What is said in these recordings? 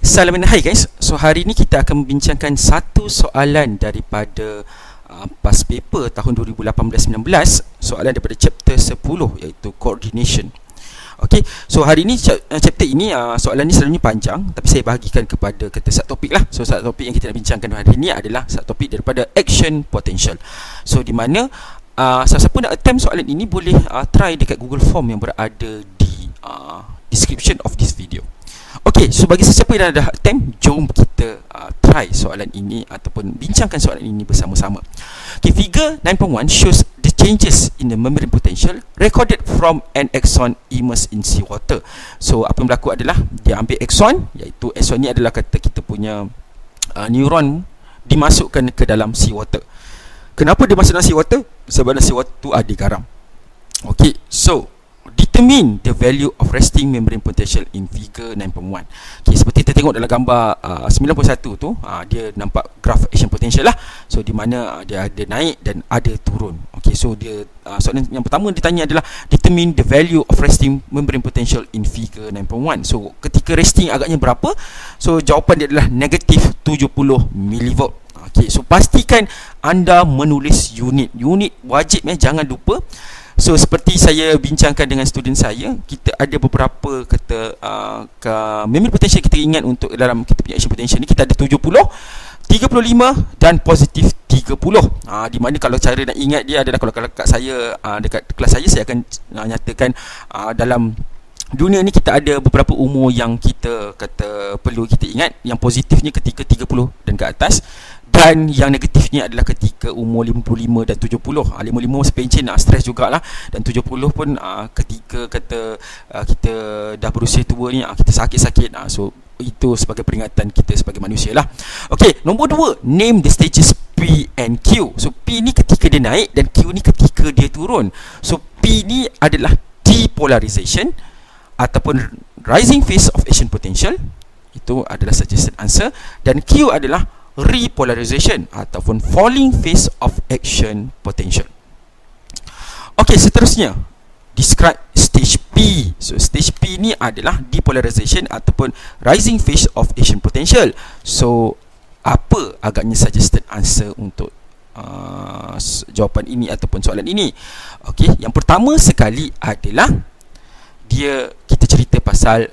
Hai guys, so hari ini kita akan membincangkan satu soalan daripada past paper tahun 2018-19, soalan daripada chapter 10 iaitu coordination. Okey, so hari ini chapter ini soalan ni selalunya panjang, tapi saya bahagikan kepada subtopik lah. So subtopik yang kita nak bincangkan hari ini adalah subtopik daripada action potential. So di mana siapa nak attempt soalan ini boleh try dekat Google Form yang berada di description of this video. Okey, so bagi sesiapa yang dah attempt, jom kita try soalan ini ataupun bincangkan soalan ini bersama-sama. Okay, figure 9.1 shows the changes in the membrane potential recorded from an axon immersed in seawater. So apa yang berlaku adalah dia ambil axon, iaitu axon ni adalah kata kita punya neuron dimasukkan ke dalam seawater. Kenapa dia masuk dalam seawater? Sebab dalam seawater tu ada garam. Okey, so determine the value of resting membrane potential in figure 9.1. Okay, seperti kita tengok dalam gambar 9.1 tu, dia nampak graph action potential lah. So di mana dia ada naik dan ada turun. Okay, so dia soalan yang pertama ditanya adalah determine the value of resting membrane potential in figure 9.1. So ketika resting agaknya berapa? So jawapan dia adalah negatif 70 mV. Okay, so pastikan anda menulis unit. Unit wajib jangan lupa. So seperti saya bincangkan dengan student saya, kita ada beberapa kata membrane potential kita ingat untuk dalam kita punya action potential ni, kita ada 70, 35 dan positif 30. Di mana kalau cara nak ingat dia adalah kalau kat saya dekat kelas saya akan nyatakan dalam dunia ni kita ada beberapa umur yang kita kata perlu kita ingat. Yang positifnya ketika 30 dan ke atas, dan yang negatifnya adalah ketika umur 55 dan 70. 55 masih pencen, stres jugalah, dan 70 pun ketika kata kita dah berusia tua ni, kita sakit-sakit. So itu sebagai peringatan kita sebagai manusia lah. Okey, nombor 2, name the stages P and Q. So P ni ketika dia naik dan Q ni ketika dia turun. So P ni adalah depolarization ataupun rising phase of action potential, itu adalah suggested answer, dan Q adalah repolarization ataupun falling phase of action potential. Okey, seterusnya describe stage P. So stage P ni adalah depolarization ataupun rising phase of action potential. So apa agaknya suggested answer untuk jawapan ini ataupun soalan ini? Okey, yang pertama sekali adalah kita cerita pasal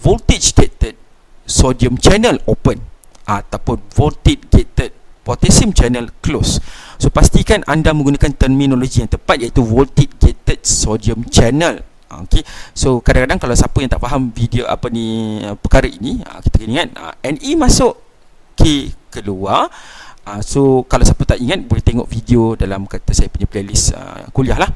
voltage gated sodium channel open ataupun voltage gated potassium channel close. So pastikan anda menggunakan terminologi yang tepat, iaitu voltage gated sodium channel. Okey, so kadang-kadang kalau siapa yang tak faham video perkara ini, kita kena ingat NE masuk, K keluar. So kalau siapa tak ingat, boleh tengok video dalam saya punya playlist kuliah lah.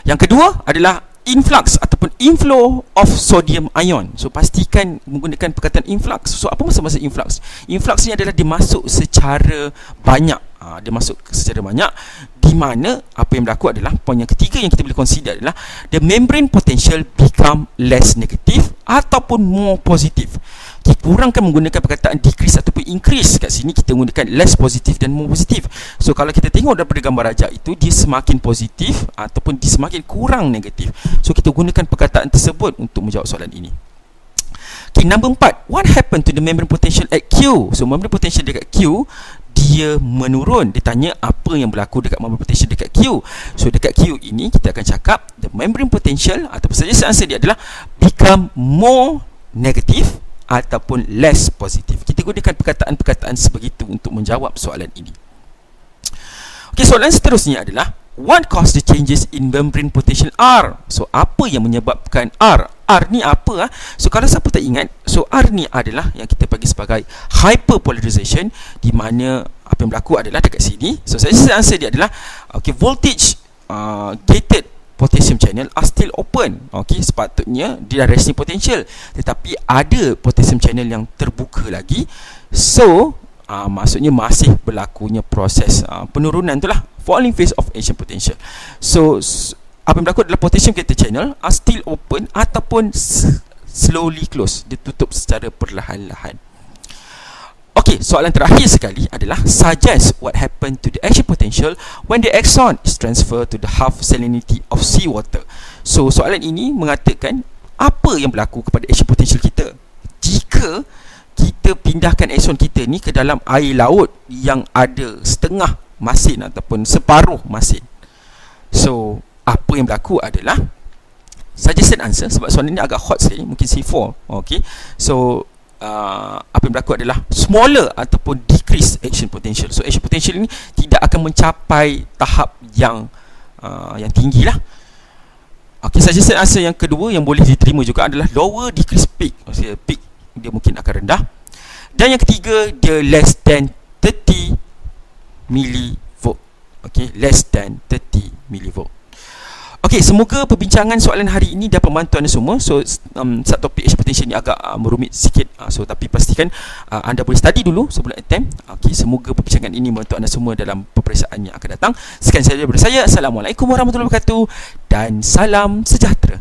Yang kedua adalah influx ataupun inflow of sodium ion. So pastikan menggunakan perkataan influx. So apa maksud influx? Influx ni adalah dia masuk secara banyak. Dia masuk secara banyak, di mana apa yang berlaku adalah poin yang ketiga yang kita boleh consider adalah the membrane potential become less negative ataupun more positive. Kita kurangkan menggunakan perkataan decrease ataupun increase. Kat sini kita menggunakan less positif dan more positif. So kalau kita tengok daripada gambar rajak itu, dia semakin positif ataupun dia semakin kurang negatif. So kita gunakan perkataan tersebut untuk menjawab soalan ini. Okay, number 4, what happened to the membrane potential at Q? So membrane potential dekat Q, dia menurun. Dia tanya apa yang berlaku dekat membrane potential dekat Q. So dekat Q ini kita akan cakap the membrane potential ataupun suggested answer dia adalah become more negative ataupun less positif. Kita gunakan perkataan-perkataan sebegitu untuk menjawab soalan ini. Okey, soalan seterusnya adalah what caused the changes in membrane potential R? So apa yang menyebabkan R? R ni apa? So kalau siapa tak ingat, so R ni adalah yang kita bagi sebagai hyperpolarization, di mana apa yang berlaku adalah dekat sini. So saya answer dia adalah voltage gated potassium channel are still open. Okey, sepatutnya dia dah resting potential, tetapi ada potassium channel yang terbuka lagi. So maksudnya masih berlakunya proses penurunan itulah, falling phase of action potential. So apa yang berlaku adalah potassium gated channel are still open ataupun slowly close, ditutup secara perlahan-lahan. Okey, soalan terakhir sekali adalah suggest what happened to the action potential when the axon is transferred to the half salinity of seawater. So soalan ini mengatakan apa yang berlaku kepada action potential kita jika kita pindahkan akson kita ni ke dalam air laut yang ada setengah masin ataupun separuh masin. So, apa yang berlaku adalah suggested answer, sebab soalan ni agak hot sekali, mungkin C4. Okay, so apa yang berlaku adalah smaller ataupun decrease action potential. So action potential ini tidak akan mencapai tahap yang tinggi lah. Okay, suggested answer yang kedua yang boleh diterima juga adalah lower decrease peak. Maksudnya peak dia mungkin akan rendah. Dan yang ketiga, dia less than 30 millivolt. Okay, less than 30 millivolt. Okey, semoga perbincangan soalan hari ini dapat membantu anda semua. So, subtopik action potential ni agak merumit sikit. So, tapi pastikan anda boleh study dulu sebelum attempt. Okey, semoga perbincangan ini membantu anda semua dalam peperiksaan yang akan datang. Sekian sahaja daripada saya. Assalamualaikum warahmatullahi wabarakatuh dan salam sejahtera.